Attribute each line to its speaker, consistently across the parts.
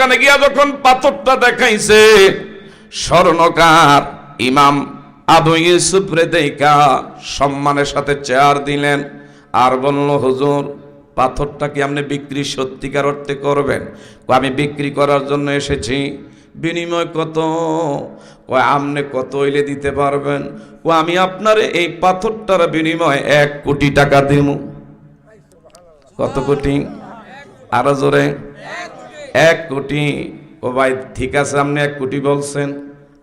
Speaker 1: দোকানে গিয়া যখন পাথরটা দেখাইছে, স্বর্ণকার ইমাম আবু ইউসুফ রে দেখা সম্মানের সাথে চেয়ার দিলেন আর বলল, হুজুর পাথরটা কি আপনি বিক্রি সত্যিকার অর্থে করবেন? আমি বিক্রি করার জন্য এসেছি। বিনিময় কত? কয় আপনি কত হইলে দিতে পারবেন? আমি আপনার এই পাথরটার বিনিময় 1 কোটি টাকা দিব। কত কোটি? আরো জোরে। 1 কোটি। ও ভাই ঠিক আছে, আপনি 1 কোটি বলছেন,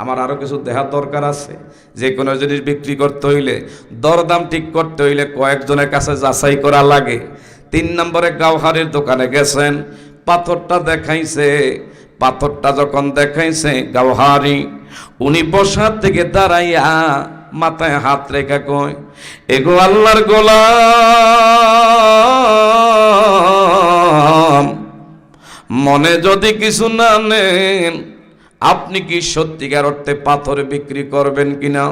Speaker 1: আমার আরো কিছু দেখার দরকার আছে। যে কোনো জিনিস বিক্রি করতে হইলে, দরদাম ঠিক করতে হইলে কয়েকজনের কাছে যাচাই করা লাগে। 3 নম্বরে গাওহারের দোকানে গেছেন, পাথরটা দেখাইছে। পাথরটা যখন দেখাইছে গাওহারি, উনি বসার থেকে দাঁড়াইয়া মাথায় হাত রেখা কয়, এগো আল্লাহর গোলাম, মনে যদি কিছু না নেন, আপনি কি সত্যিকার অর্থে পাথর বিক্রি করবেন কিনা?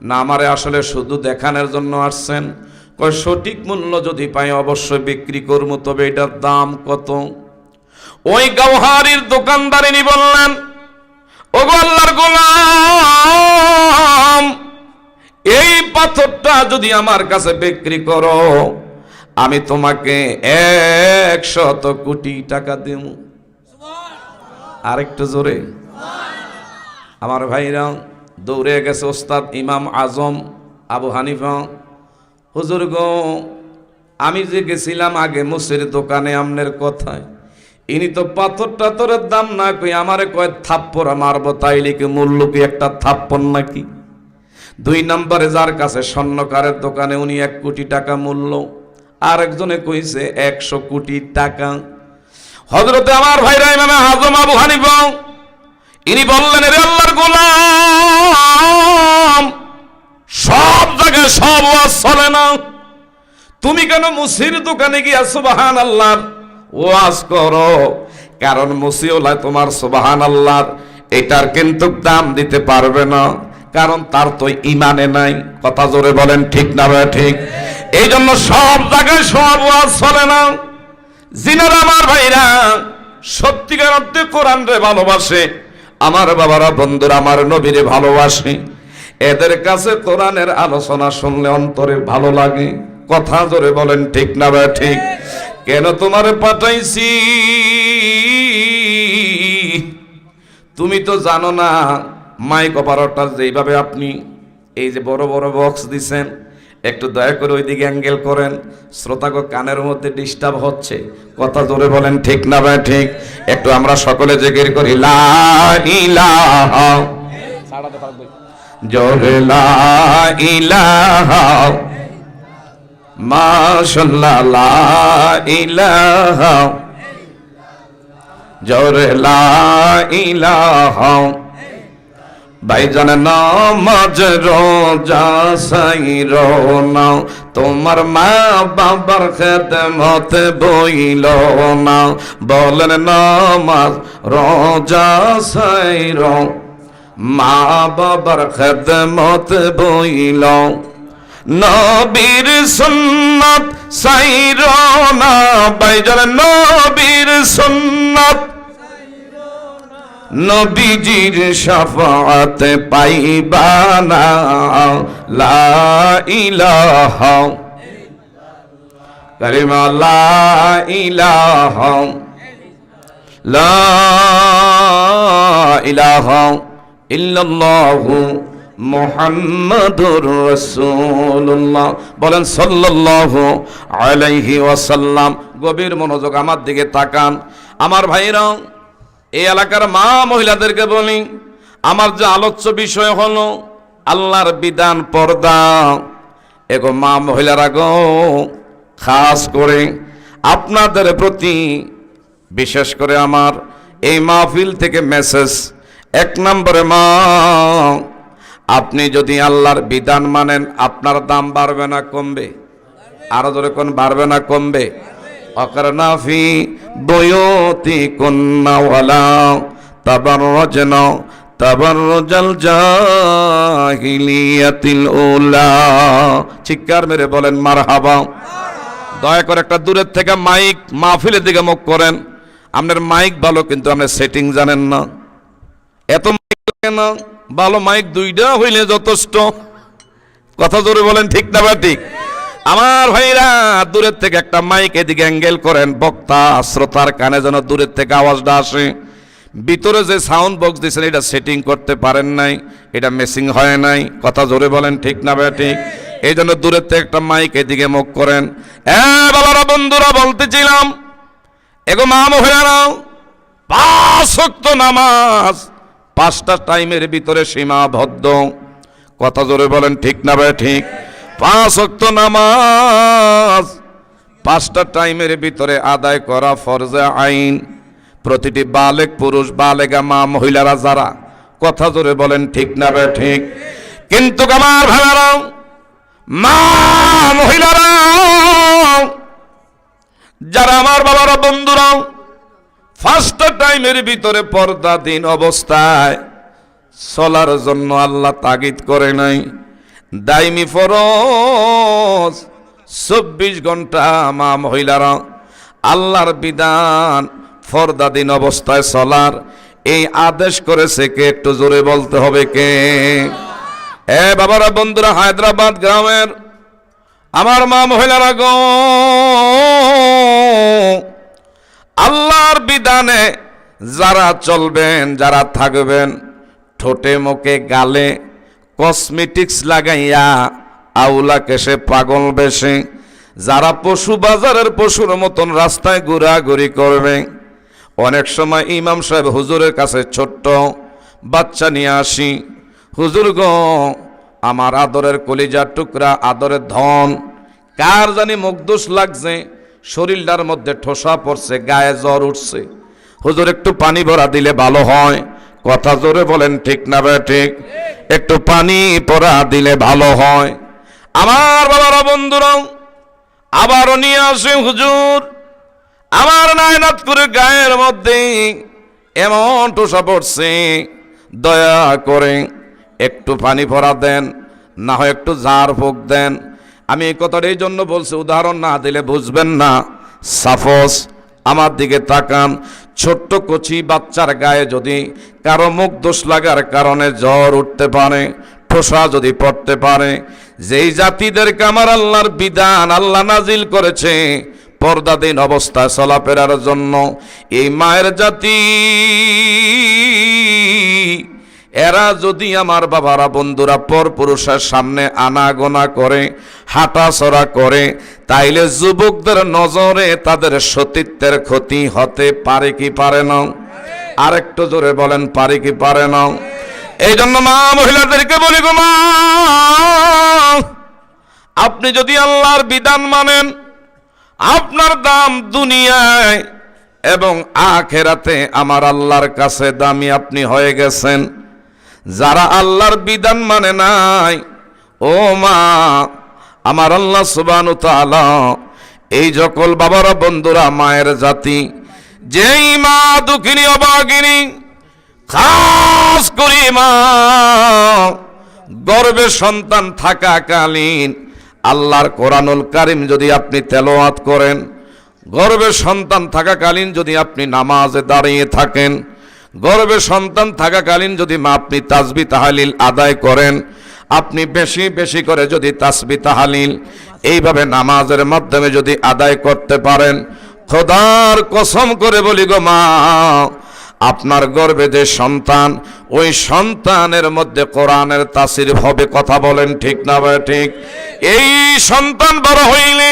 Speaker 1: না আমারে আসলে শুধু দেখানোর জন্য আসছেন? কয় সঠিক মূল্য যদি পাই অবশ্যই বিক্রি করবো, তবে এটার দাম কত? ওই গাওহারির দোকানদারিনী বললেন, ওগো আল্লাহর গোলাম, এই পাথরটা যদি আমার কাছে বিক্রি করো, আমি তোমাকে 100 কোটি টাকা দেব। আরেকটু জোরে। আমার ভাইরা দৌড়ে গেছে ওস্তাদ ইমাম আজম আবু হানিফা, হুজুর গো, আমি যে গেছিলাম আগে মুসির দোকানে আমনের কথায়, ইনি তো পাথর টাথরের দাম না কই আমারে কয় থাপ্পড় মারবো, তাইলে কি মূল্য কি একটা থাপ্পড় নাকি? 2 নম্বরে যার কাছে স্বর্ণকারের দোকানে উনি 1 কোটি টাকা মূল্য, আর একজনে কইছে 100 কোটি টাকা। হযরতে আমার ভাইরা ইমাম আজম আবু হানিফা ইনি বললেন, রে আল্লাহর গোলাম, সব জায়গায় সব ওয়াজ চলে না, তুমি কেন মুসির দোকানে গিয়া সুবহানাল্লাহ ওয়াজ করো? কারণ মুসিওলা তোমার সুবহানাল্লাহ এটার কিন্তু দাম দিতে পারবে না, কারণ তার তো ইমানে নাই। কথা জোরে বলেন, ঠিক না ভাই? ঠিক। এই জন্য সব জায়গায় সব ওয়াজ চলে না। জিনারা আমার ভাইরা সত্যিকার অর্থে কোরআন রে ভালোবাসে, আমার বাবারা বন্ধুরা আমার নবীরে ভালোবাসে, এদের কাছে কোরআনের আলোচনা শুনলে অন্তরে ভালো লাগে। কথা জোরে বলেন, ঠিক না ভাই? ঠিক। কেন তোমারে পাঠাইছি? তুমি তো জানো না মাইক অপারেটর যেইভাবে আপনি এই যে বড় বড় বক্স দিছেন, একটু দয়া করে ওইদিকে অ্যাঙ্গেল করেন, শ্রোতাগো কানের মধ্যে ডিস্টার্ব হচ্ছে। কথা জোরে বলেন, ঠিক না ভাই? ঠিক। একটু আমরা সকলে জিকির করি, লা ইলাহা জোরে লা ইলাহা মাশাআল্লাহ, লা ইলাহা জোরে লা ইলাহা। ভাইজান নামাজ রোজা সাইর না, তোমার মা বাবার খেদমত বইল না। বলেন নামাজ রোজা সাইর, মা বাবার খেদমত বইল, নবীর সুন্নাত সাইর না। ভাইজান নবীর সুন্নাত, নবীজির শাফাআত পাইবা না। লা ইলাহা কালিমা লা ইলাহা, লা ইলাহা ইল্লাল্লাহু মুহাম্মাদুর রাসূলুল্লাহ। বলেন সাল্লাল্লাহু আলাইহি ওয়াসাল্লাম। গভীর মনোযোগ আমার দিকে তাকান আমার ভাইরা। এই এলাকার মা মহিলাদেরকে বলি, আমার যে আলোচ্য বিষয় হলো আল্লাহর বিধান পর্দা। এগো মা মহিলারা গো, খাস করে আপনাদের প্রতি বিশেষ করে আমার এই মাহফিল থেকে মেসেজ। 1 নম্বরে মা, আপনি যদি আল্লাহর বিধান মানেন আপনার দাম বাড়বে না কমবে? আরো জোরে কোন, বাড়বে না কমবে? অকরনা ফি বুয়ুতিকুন্না ওয়ালা তাবাররাজনা তাবাররুজাল জাহিলিয়াতিল উলা। চিৎকার মেরে বলেন মারহাবা। দয়া করে একটা দূরের থেকে মাইক মাহফিলের দিকে মুখ করেন। আপনার মাইক ভালো কিন্তু আপনার সেটিং জানেন না, এত মাইক লাগে না, ভালো মাইক দুইটা হইলে যথেষ্ট। কথা জোরে বলেন ঠিক না বা ঠিক? আমার ভাইরা দূরের থেকে একটা মাইক এদিকে অ্যাঙ্গেল করেন, বক্তা শ্রোতার কানে যেন দূরের থেকে আওয়াজটা আসে। ভিতরে যে সাউন্ড বক্স দিয়েছেন এটা সেটিং করতে পারেন নাই, এটা মেসিং হয় নাই। কথা জোরে বলেন ঠিক না বা ঠিক? এই জন্য দূরের থেকে একটা মাইক এদিকে মুখ করেন। বাবারা বন্ধুরা বলতেছিলাম, এগো মা মহিলারা, 5 ওয়াক্ত নামাজ 5টা টাইমের ভিতরে সীমাবদ্ধ। কথা জোরে বলেন ঠিক না বা ঠিক? 5 ওয়াক্ত নামাজ 5টা টাইমের ভিতরে আদায় করা ফরজে আইন। প্রতিটি বালেগ পুরুষ, বালেগা মা মহিলারা যারা, কথা জোরে বলেন ঠিক না বা ঠিক? কিন্তু আমার ভাইরা, মা মহিলারা যারা, আমার বাবারা বন্ধুরা, 5টা টাইমের ভিতরে পর্দাধীন অবস্থায় চলার জন্য আল্লাহ তাগিদ করে নাই। দাইমি ফরজ 24 ঘন্টা মা মহিলারা আল্লাহর বিধান পর্দাধীন অবস্থায় চলার এই আদেশ করেছে কে? একটু জোরে বলতে হবে কে? বাবারা বন্ধুরা, হায়দ্রাবাদ গ্রামের আমার মা মহিলারা গো, আল্লাহর বিধানে যারা চলবেন, যারা থাকবেন, ঠোঁটে মুখে গালে কসমেটিক্স লাগাইয়া আউলা কেশে পাগল বেশে যারা পশু বাজারের পশুর মতন রাস্তায় ঘোরাঘুরি করবে, অনেক সময় ইমাম সাহেব হুজুরের কাছে ছোট্ট বাচ্চা নিয়ে আসি, হুজুর গো আমার আদরের কলিজার টুকরা, আদরের ধন, কার জানি মুখ দোষ লাগছে, শরীরটার মধ্যে ঠোসা পড়ছে, গায়ে জ্বর উঠছে, হুজুর একটু পানি ভরা দিলে ভালো হয়। কথা জোরে বলেন ঠিক না বে ঠিক? একটু পানি পরা দিলে ভালো হয়। আমার বাবারা বন্ধুরা আবারও নিয়ে আসে, হুজুর আমার নায়নাতপুরে গায়ের মধ্যে এমন ঠোসা পড়ছে, দয়া করে একটু পানি ভরা দেন, না হয় একটু ঝাড় ফুঁক দেন। আমি এই কথাটা এই জন্য বলছি, উদাহরণ না দিলে বুঝবেন না। সাপোজ আমার দিকে তাকান, ছোট্ট কচি বাচ্চার গায়ে যদি কারো মুখ দোষ লাগার কারণে জ্বর উঠতে পারে, ঠোসা যদি পড়তে পারে, যেই জাতিদেরকে আমার আল্লাহর বিধান আল্লাহ নাজিল করেছে পর্দাধীন অবস্থায় চলাফেরার জন্য, এই মায়ের জাতি, এরা যদি আমার বাবারা বন্ধুরা পরপুরুষের সামনে আনাগোনা করে, হাঁটাচড়া করে, তাইলে যুবকদের নজরে তাদের সতীত্বের ক্ষতি হতে পারে কি পারে না? আরেকটু জোরে বলেন, পারে কি পারে না? এই জন্য মা মহিলাদেরকে বলি, গো মা, আপনি যদি আল্লাহর বিধান মানেন, আপনার দাম দুনিয়ায় এবং আখিরাতে আমার আল্লাহর কাছে দামি আপনি হয়ে গেছেন। যারা আল্লাহর বিধান মানে নাই, ও মা, আমার আল্লাহ সুবহানাহু ওয়া তাআলা এই সকল বাবারা বন্ধুরা মায়ের জাতি, যেই মা দুঃখিনী অভাগিনী, খাস করে মা গর্ভে সন্তান থাকাকালীন আল্লাহর কোরআনুল কারীম যদি আপনি তেলাওয়াত করেন, গর্ভে সন্তান থাকাকালীন যদি আপনি নামাজে দাঁড়িয়ে থাকেন, গর্ভে সন্তান থাকাকালীন যদি মা আপনি তাসবিহ তাহলিল আদায় করেন, আপনি বেশি বেশি করে যদি তাসবিহ তাহলিল এইভাবে নামাজের মাধ্যমে যদি আদায় করতে পারেন, খোদার কসম করে বলি গো মা, আপনার গর্ভে যে সন্তান, ওই সন্তানের মধ্যে কোরআনের তাসির হবে। কথা বলেন ঠিক না ভাই ঠিক? এই সন্তান বড় হইলে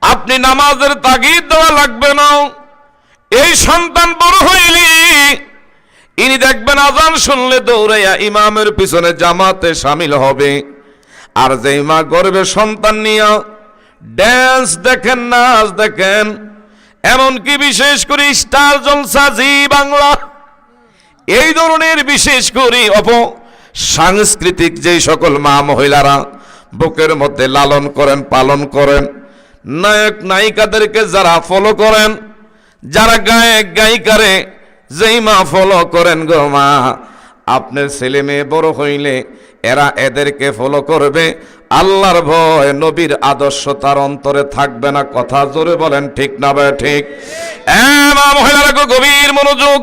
Speaker 1: আপনি নামাজের তাগিদ দেওয়া লাগবে না। এই সন্তান বড় হইলে ইনি দেখবেন আজান শুনলে দৌড়াইয়া ইমামের পিছনে জামাতে শামিল হবে। আর যেই মা গর্ভে সন্তান নিয়ে ড্যান্স দেখেন, নাচ দেখেন, এমনকি বিশেষ করে স্টার জলসা, জি বাংলা, এই ধরনের বিশেষ করে সাংস্কৃতিক যেই সকল মা মহিলারা বুকের মধ্যে লালন করেন, পালন করেন, নায়ক নায়িকাদেরকে যারা ফলো করেন, যারা গায়ক গায়িকারে যেই মা ফলো করেন গো মা, আপনার ছেলে মেয়ে বড় হইলে এরা এদেরকে ফলো করবে, আল্লাহর ভয় নবীর আদর্শ তার অন্তরে থাকবে না। কথা জোরে বলেন ঠিক না ভাই ঠিক? মা মহিলারা গভীর মনোযোগ।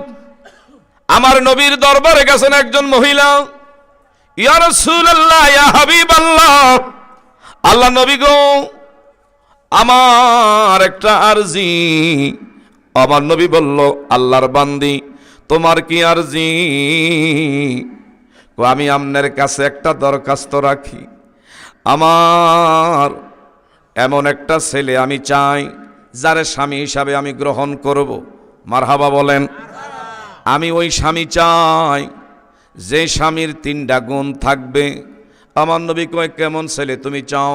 Speaker 1: আমার নবীর দরবারে গেছেন একজন মহিলা, ইয়া রাসূলুল্লাহ, ইয়া হাবিবাল্লাহ, আল্লাহ নবী গো, আমার একটা আরজি। আমার নবী বলল, আল্লাহর বান্দি তোমার কি আরজি? আমি আপনার কাছে একটা দরখাস্ত রাখি। আমার এমন একটা ছেলে আমি চাই যারে স্বামী হিসাবে আমি গ্রহণ করব। মারহাবা বলেন। আমি ওই স্বামী চাই যে স্বামীর 3টা গুণ থাকবে। আমার নবী কয়, কেমন ছেলে তুমি চাও,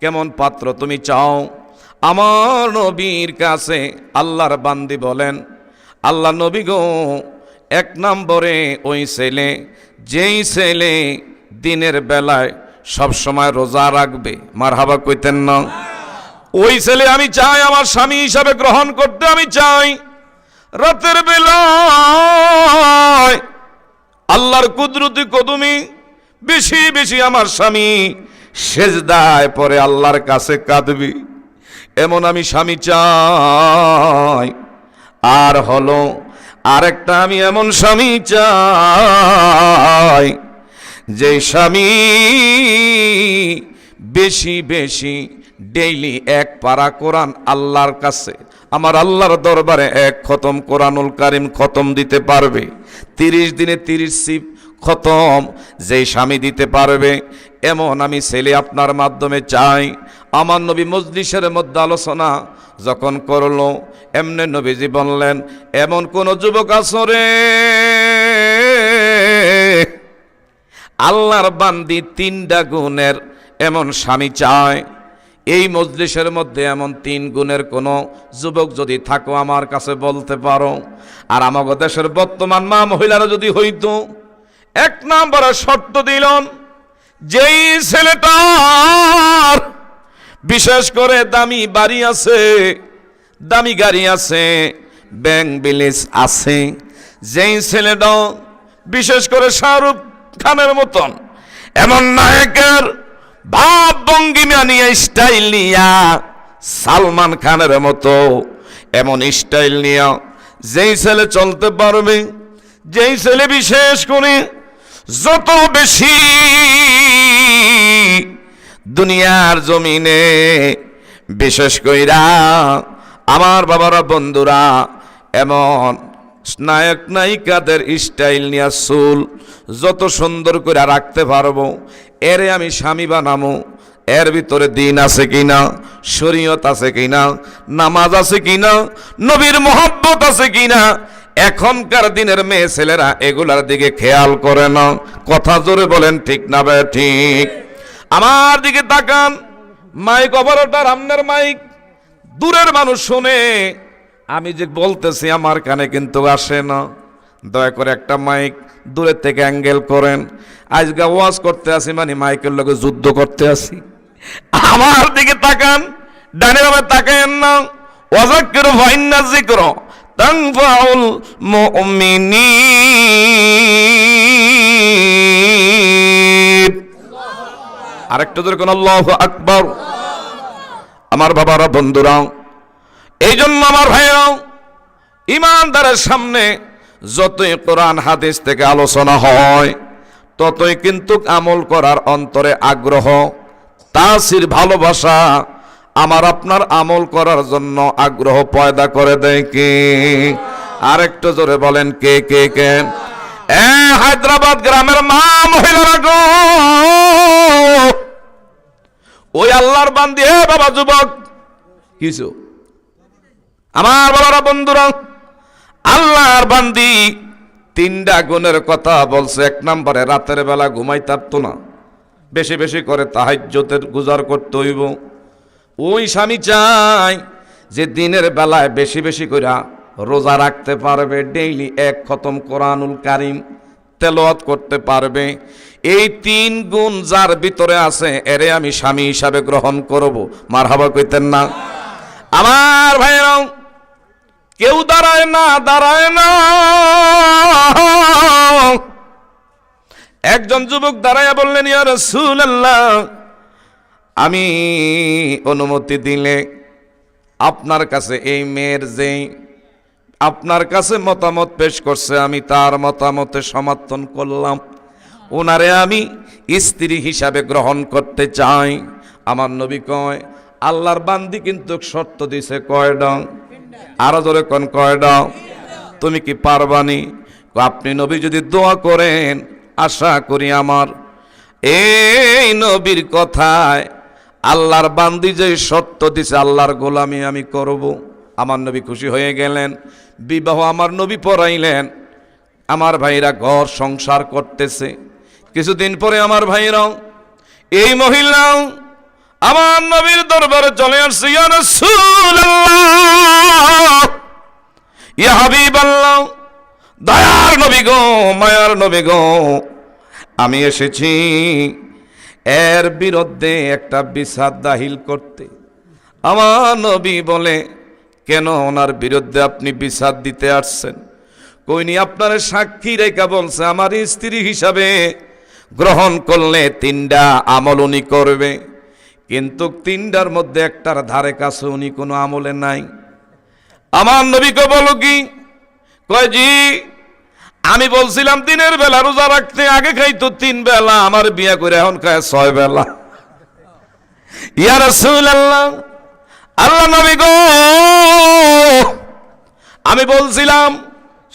Speaker 1: কেমন পাত্র তুমি চাও? আমার নবীর কাছে আল্লাহর বান্দি বলেন, আল্লাহ নবী গো, 1 নম্বরে ওই ছেলে, যেই ছেলে দিনের বেলায় সব সময় রোজা রাখবে। মারহাবা কইতেন না? ওই ছেলে আমি চাই আমার স্বামী হিসাবে গ্রহণ করতে। আমি চাই রাতের বেলায় আল্লাহর কুদরতি কদমে বেশি বেশি আমার স্বামী সেজদায় পরে আল্লাহর কাছে কাঁদবি, এমন আমি স্বামী চাই। আর হলো আরেকটা, আমি এমন স্বামী চাই যে স্বামী বেশি বেশি ডেইলি 1 পারা কোরআন আল্লাহর কাছে, আমার আল্লাহর দরবারে 1 খতম কোরআনুল কারীম খতম দিতে পারবে। 30 দিনে 30 সিফ খতম যেই স্বামী দিতে পারবে, এমন আমি ছেলে আপনার মাধ্যমে চাই। আমার নবী মজলিসের মধ্যে আলোচনা যখন করলো, এমনি নবীজি বললেন, এমন কোন যুবক আসরে আল্লাহর বান্দি 3টা গুণের এমন স্বামী চায়? এই মজলিসের মধ্যে এমন 3 গুণের কোন যুবক যদি থাকো আমার কাছে বলতে পারো। আর আমাদের দেশের বর্তমান মা মহিলারা যদি হইতো, 1 নম্বরে শর্ত দিলেন, যেই ছেলেটার বিশেষ করে দামি বাড়ি আছে, দামি গাড়ি আছে, ব্যাংক ব্যালেন্স আছে, যেই ছেলেটা বিশেষ করে শাহরুখ খানের মতন এমন নায়কের ভাব ভঙ্গিমা নিয়ে, স্টাইল নিয়া, সালমান খানের মতো এমন স্টাইল নিয়া যেই ছেলে চলতে পারবে, যেই ছেলে বিশেষ করে যত বেশি দুনিয়ার জমিনে বিশেষ কইরা আমার বাবারা বন্ধুরা এমন নায়ক নায়িকাদের স্টাইল নিয়া চুল যত সুন্দর করে রাখতে পারবো, এরে আমি স্বামী বানামো। এর ভিতরে দিন আছে কিনা, শরীয়ত আছে কিনা, নামাজ আছে কিনা, নবীর মোহাব্বত আছে কিনা, এখনকার দিনের মেয়ে ছেলেরা এগুলার দিকে খেয়াল করে না। কথা জোরে বলেন ঠিক না ভাই ঠিক? আমার দিকে তাকান, মাইক অপারেটর, আপনার মাইক দূরের মানুষ শুনে, আমি যে বলতেছি আমার কানে কিন্তু আসে না। দয়া করে একটা মাইক দূরের থেকে অ্যাঙ্গেল করেন। আজকে ওয়াজ করতে আসি মানে মাইকের লগে যুদ্ধ করতে আসি। আমার দিকে তাকান, ডানে বামে তাকায়েন না। ওয়াজাক্কির ফাইন্না যিকর তানফাউল মুমিনিন। আরেকটা জোরে কোন আল্লাহু আকবার। আমার বাবারা বন্ধুরা, এই জন্য আমার ভাইরা, ইমানদারের সামনে যতই কোরআন হাদিস থেকে আলোচনা হয় ততই কিন্তু আমল করার অন্তরে আগ্রহ, তাসির, ভালোবাসা আমার আপনার আমল করার জন্য আগ্রহ পয়দা করে দেয় কে? আরেকটু জোরে বলেন কে কে কে? হায়দ্রাবাদ গ্রামের মা মহিলারা গো, ওই আল্লাহর বান্দি, হে বাবা যুবক, কিছু আমার বাবারা বন্ধুরা, আল্লাহর বান্দি 3টা গুণের কথা বলছে। 1 নম্বরে রাতের বেলা ঘুমাইতে পারতো না, বেশি বেশি করে তাহাজ্জুদের গুজার করতে হইব। ওই স্বামী চাই যে দিনের বেলায় বেশি বেশি করে রোজা রাখতে পারবে, ডেইলি 1 খতম কোরআনুল কারীম তেলাওয়াত করতে পারবে। এই 3 গুণ যার ভিতরে আছে, এরে আমি স্বামী হিসাবে গ্রহণ করব। মারহাবা কইতেন না? আমার ভাইরা, কেউ দাঁড়ায় না, দাঁড়ায় না, একজন যুবক দাঁড়ায়া বললেন, ইয়া রাসূলুল্লাহ, আমি অনুমতি দিলে আপনার কাছে এই মেয়ের যেই আপনার কাছে মতামত পেশ করছে আমি তার মতামতে সমর্থন করলাম, ওনারে আমি স্ত্রী হিসাবে গ্রহণ করতে চাই। আমার নবী কয়, আল্লাহর বান্দি কিন্তু শর্ত দিছে কয়ডং, আরো জোরে কোন কয়ডং, তুমি কি পারবানি? আপনি নবী যদি দোয়া করেন, আশা করি আমার এই নবীর কথায় আল্লাহর বান্দি যে শর্ত দিছে আল্লাহর গোলামি আমি করব। আমার নবী খুশি হয়ে গেলেন, বিবাহ আমার নবী পড়াইলেন। আমার ভাইরা ঘর সংসার করতেছে। কিছুদিন পরে আমার ভাইরাও এই মহিলাও আমার নবীর দরবারে চলে আসছে, ইয়া রাসূলুল্লাহ, ইয়া হাবিবাল্লাহ, দয়ার নবী গো, মায়ার নবী গো, আমি এসেছি এর বিরুদ্ধে একটা বিচার দাখিল করতে। আমার নবী বলে, কেন ওনার বিরুদ্ধে আপনি বিচার দিতে আসছেন? কইনি আপনার সাক্ষী রেখা বলছে আমার স্ত্রী হিসাবে গ্রহণ করলে 3টা আমল উনি করবে, কিন্তু 3টার মধ্যে একটার ধারে কাছে উনি কোনো আমলে নাই। আমার নবীকে বলো কি? কয় জি, আমি বলছিলাম দিনের বেলা রোজা রাখতে, আগে খাইতো 3 বেলা, আমার বিয়ে করে এখন খায় 6 বেলা। ইয়া রাসূলুল্লাহ, আল্লাহ নবী গো, আমি বলছিলাম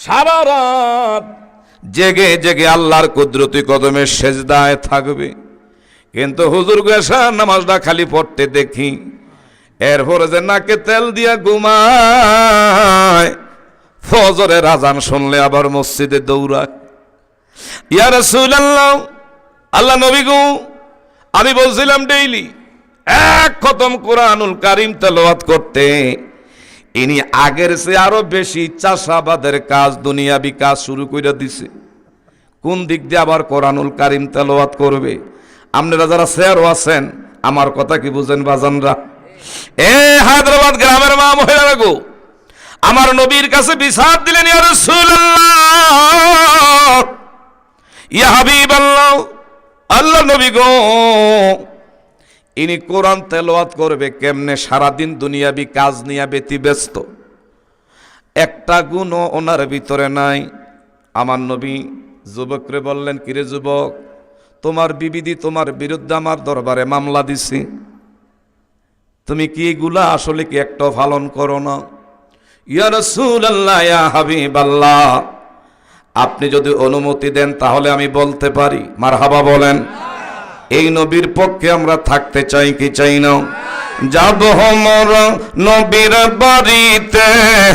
Speaker 1: সারা রাত জেগে জেগে আল্লাহর কুদরতি কদমে সেজদায় থাকবে, কিন্তু হুজুর গো এশার নামাজটা খালি পড়তে দেখি, এরপরে যে নাকে তেল দিয়া ঘুমায়, ফজরের আজান শুনলে আবার মসজিদে দৌড়ায়। ইয়া রাসূলুল্লাহ, আল্লাহ নবী গো, আমি বলছিলাম ডেইলি 1 খতম কোরআনুল কারীম তেলাওয়াত করতে, ইনি আগের চেয়ে আরো বেশি চাষাবাদের কাজ, দুনিয়াবি কাজ শুরু করে দিছে। কোন দিক দিয়ে আবার কোরআনুল কারীম তেলাওয়াত করবে? আপনারা যারা শেয়ারও আছেন, আমার কথা কি বুঝেন বাজানরা? এ হায়দ্রাবাদ গ্রামের মা মহিলারা গো, আমার নবীর কাছে বিচার দিলেন, ইয়া রাসূলুল্লাহ, ইয়া হাবিবাল্লাহ, আল্লাহ নবী গো, ইনি কোরআন তেলাওয়াত করবে কেমনে? সারাদিন দুনিয়াবি কাজ নিয়ে ব্যতিব্যস্ত, একটা গুণও ওনার ভিতরে নাই। আমার নবী যুবকরে বললেন, কিরে যুবক, তোমার বিবিদি তোমার বিরুদ্ধে আমার দরবারে মামলা দিছি, তুমি কি এগুলা আসলে কি একটা পালন করো না? ইয়া রাসূলুল্লাহ, ইয়া হাবিবাল্লাহ, আপনি যদি অনুমতি দেন তাহলে আমি বলতে পারি। মারহাবা বলেন। এই নবীর পক্ষে আমরা থাকতে চাই কি চাই না? যাব মোরা নবীর বাড়িতে,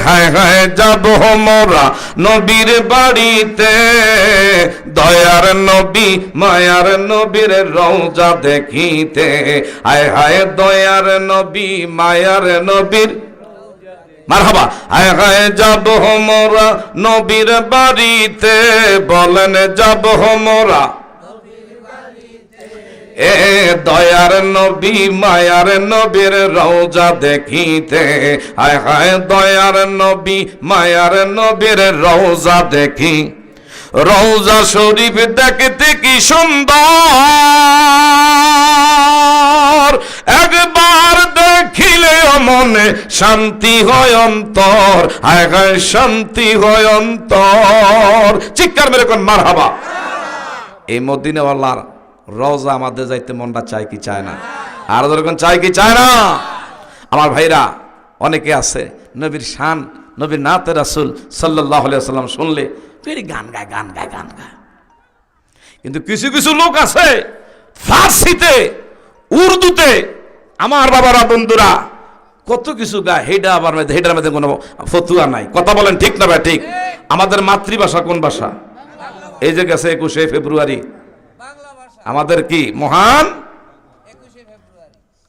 Speaker 1: হায় হায় যাব মোরা নবীর বাড়িতে, দয়ার নবী মায়ার নবীর রওজা দেখিতে, হায় হায় দয়ার নবী মায়ার নবীর, মারহাবা, হায় হায় যাব মোরা নবীর বাড়িতে, বলেন যাব মোরা এ দয়ার নবী মায়ার নবীর রওজা দেখিতে, হায় হায় দয়ার নবী মায়ার নবীর রওজা দেখি, রওজা শরীফ দেখতে কি সুন্দর, একবার দেখিলে মনে শান্তি হয় অন্তর, হায় হায় শান্তি হয় অন্তর। চিৎকার মেরে কোন মারহাবা। এই মদিনাওয়ালার রওজা আমাদের যাইতে মনটা চায় কি চায় না? আর যখন চায় কি চায় না? আমার ভাইরা অনেকে আছে নবীর শান, নবীর নাতে রাসূল সাল্লাল্লাহু আলাইহি ওয়াসাল্লাম শুনলে ফেরি গান গায়, গান গায়, গান গায়। কিন্তু কিছু কিছু লোক আছে ফার্সিতে, উর্দুতে, আমার বাবারা বন্ধুরা কত কিছু গায়, হেডা আবার হেডার মধ্যে কোনো ফতুয়া নাই। কথা বলেন ঠিক না ভাই? ঠিক। আমাদের মাতৃভাষা কোন ভাষা? এই যে গেছে 21শে ফেব্রুয়ারি আমাদের কি মহান,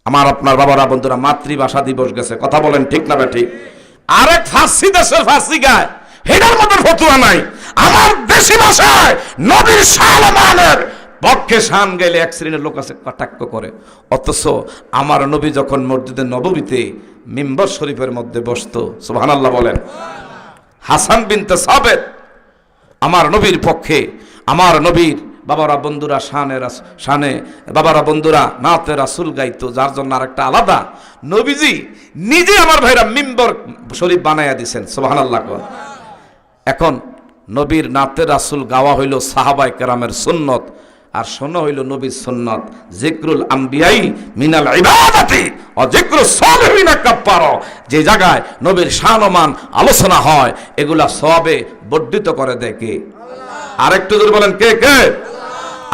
Speaker 1: আমার আপনার বাবারা বন্ধুরা মাতৃভাষা দিবস গেছে। কথা বলেন ঠিক না ভাই? ঠিক। আরেক ফার্সি দেশের ফার্সি গায়, হেডার মধ্যে ফতুয়া নাই। আমার দেশি ভাষায় নবীর সালমানের পক্ষে শান গেলে এক শ্রেণীর লোক আছে কটাক্ষ করে, অথচ আমার নবী যখন মসজিদে নববীতে মিম্বর শরীফের মধ্যে বসতো, সুবহানাল্লাহ বলেন, হাসান বিনতে সাবেত আমার নবীর পক্ষে, আমার নবীর বাবারা বন্ধুরা শানে বাবারা বন্ধুরা নাতে রাসূল গাইতো, যার জন্য আরেকটা আলাদা। নবীজি নিজে আমার ভাইরা মিম্বর শরীফ বানাইয়া দিয়েছেন, সুবহানাল্লাহ। এখন নবীর নাতে রাসূল গাওয়া হইল সাহাবায়ে কেরামের সুন্নত, আর শোনা হইল নবীর সুন্নত। যিকরুল আম্বিয়াই মিনাল ইবাদাতি ওয়া যিকরুস সালিহিনা কাফারা। যে জায়গায় নবীর শান ও মান আলোচনা হয়, এগুলা সওয়াবে বর্ধিত করে দেয় কে? আরেকটু যদি বলেন কে কে?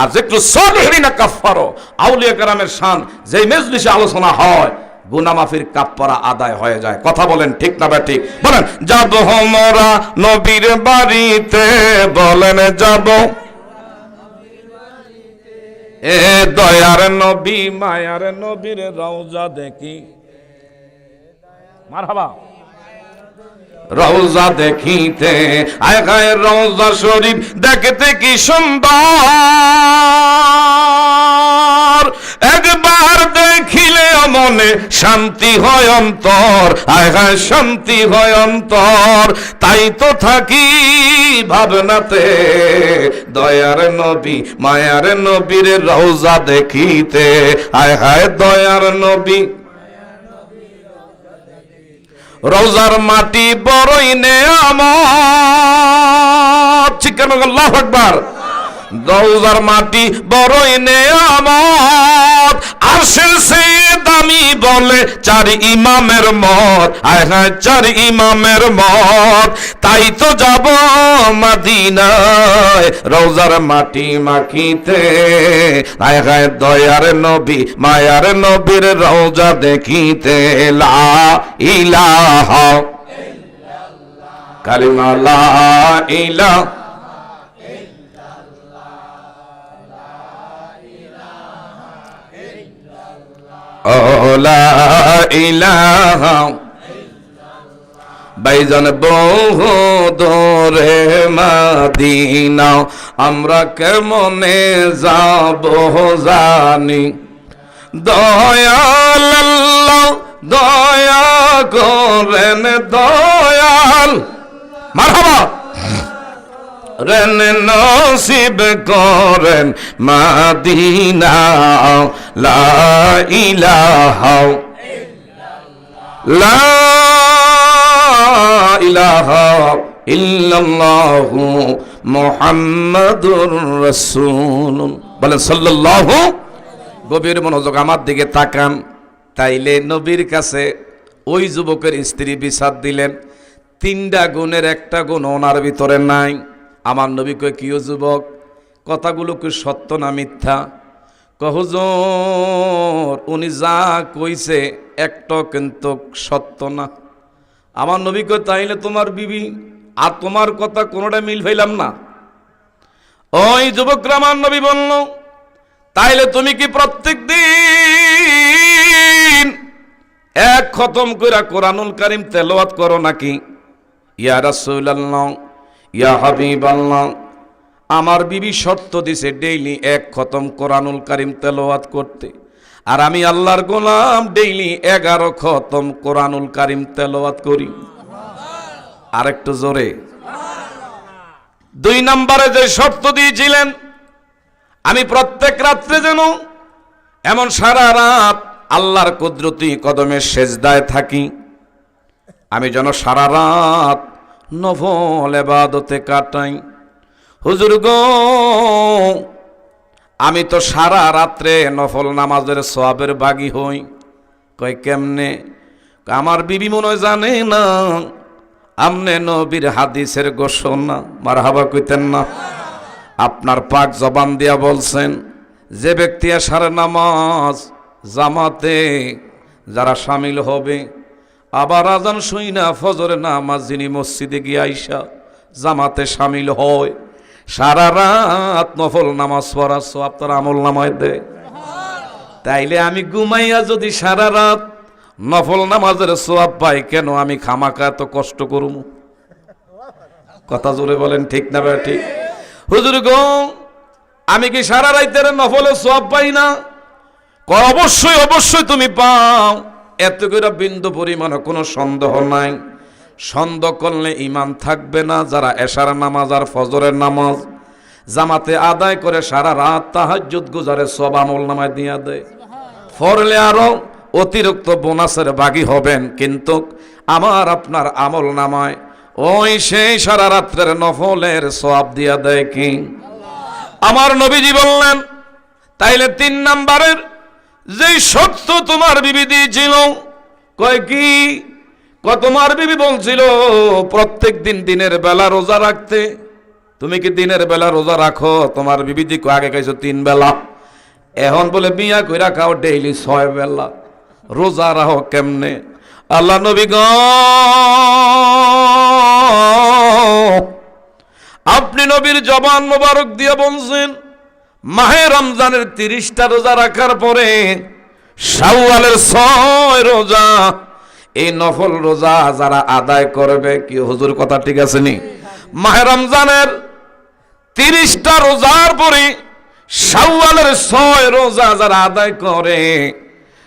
Speaker 1: আর যিকরুস সালিহিনা কাফারা, আউলিয়া কেরামের শান যেই মজলিসে আলোচনা হয়, গুনাহ মাফির কাফারা আদায় হয়ে যায়। কথা বলেন ঠিক না ঠিক? বলেন যাব আমরা নবীর বাড়িতে, বলেন যাব এ দয়ার নবী মায়ার নবীর রওজা দেখি, মারহাবা, রওজা দেখিতে আয় গায়ে রওজা শরীফ দেখতে কি সুন্দর, একবার দেখিলে মনে শান্তি হয় অন্তর, আয় গায়ে শান্তি হয় অন্তর। তাই তো থাকি ভাবনাতে দয়ার নবী মায়ার নবীর রওজা দেখিতে, আয় হায় দয়ার নবী রওজার মাটি বড়ই নেয়ামত, চিকেন আল্লাহু আকবার। রওজার মাটি বড়ই নেয়ামত, আরশের চেয়ে দামি বলে চার ইমামের মত, আয় হায় চার ইমামের মত। তাই তো যাব মদিনায় রওজার মাটি মাখিতে, আয় হায় দয়ার নবী মায়ার নবীর রওজা দেখিতে। লা ইলাহা ইল্লাল্লাহ, কালিমা লা ইলাহা লা ইলাহা বাইজান বহু দূরে মদিনা, আমরা কেমনে যাব জানি। দয়াল আল্লাহ দয়া করেন, দয়াল মারহাবা রেন নসিব করেন মদিনা। লা ইলাহা লা ইলাহা ইল্লাল্লাহু মুহাম্মাদুর রাসূলুল্লাহ, বলেন সাল্লাল্লাহু। গভীর মনোযোগ আমার দিকে তাকান। তাইলে নবীর কাছে ওই যুবকের স্ত্রী বিচার দিলেন, তিনটা গুণের একটা গুণ ওনার ভিতরে নাই। আমার নবী কয় কি ও যুবক, কথাগুলো কি সত্য না মিথ্যা? হুজুর উনি যা কইছে একটা কিন্তু সত্য না। আমার নবী কয় তাইলে তোমার বিবি আর তোমার কথা কোনোটা মিল পাইলাম না। ওই যুবকরা আমার নবী বলল, তাইলে তুমি কি প্রত্যেক দিন এক খতম কইরা কোরআনুল কারীম তেলাওয়াত করো নাকি? ইয়া রাসূলুল্লাহ ইয়া হাবিবাল্লাহ, আমার বিবি শর্ত দিছে ডেইলি এক খতম কোরআনুল কারীম তেলাওয়াত করতে, আর আমি আল্লাহর গোলাম ডেইলি 11 খতম কোরআনুল কারীম তেলাওয়াত করি। আরেকটু জোরে। 2 নম্বরে যে শর্ত দিয়েছিলেন, আমি প্রত্যেক রাত্রে যেন এমন সারা রাত আল্লাহর কুদরতি কদমে সেজদায় থাকি, আমি যেন সারা রাত নফল ইবাদতে কাটাই। হুজুর গো আমি তো সারা রাত্রে নফল নামাজের সওয়াবের বাগী হই। কয় কেমনে? আমার বিবি মনে হয় জানে না আমনে নবীর হাদিসের ঘোষণা, মারহাবা কইতেন না? আপনার পাক জবান দিয়া বলছেন, যে ব্যক্তি আশার নামাজ জামাতে যারা শামিল হবে, আবার আজান শুই না ফজরের নামাজ যিনি মসজিদে গিয়ে আইসা জামাতে শামিল হয়, সারা রাত নফল নামাজ পড়া সওয়াব তার আমল নামায় দেয়। তাইলে আমি ঘুমাইয়া যদি সারা রাত নফল নামাজের সওয়াব পাই, কেন আমি খামাকা এত কষ্ট করব? কথা জোরে বলেন ঠিক না ভাই? ঠিক। হুজুর গো আমি কি সারা রাতের নফলের সওয়াব পাই না? অবশ্যই অবশ্যই তুমি পাও, এত করে বিন্দু পরিমাণ কোনো সন্দেহ নাই। সন্দেহ করলে ঈমান থাকবে না। যারা এশার নামাজ আর ফজরের নামাজ জামাতে আদায় করে সারা রাত তাহাজ্জুদ গুজারে সব আমল নামায় দিয়ে দেয়। ফরলে আরো অতিরিক্ত বোনাসের ভাগী হবেন, কিন্তু আমার আপনার আমল নামায় ওই সেই সারা রাত্রের নফলের সওয়াব দিয়া দেয় কি? আমার নবীজি বললেন, তাইলে 3 নাম্বারের যেই সত্য তোমার বিবি দিয়েছিল, কয় কি? তোমার বিবি বলছিল প্রত্যেক দিন দিনের বেলা রোজা রাখতে। তুমি কি দিনের বেলা রোজা রাখো? তোমার বিবি দি আগে খাইছো 3 বেলা, এখন বলে বিয়া কইরা খাও ডেইলি 6 বেলা, রোজা রাখো কেমনে? আল্লাহ নবী গো, আপনি নবীর জবান মোবারক দিয়ে বলছেন মাহে রমজানের 30টা রোজা রাখার পরে শাওয়ালের 6 রোজা, এই নফল রোজা যারা আদায় করবে, কি হুজুর কথা ঠিক আছে নি? মাহে রমজানের 30টা রোজার পরে শাওয়ালের 6 রোজা যারা আদায় করে,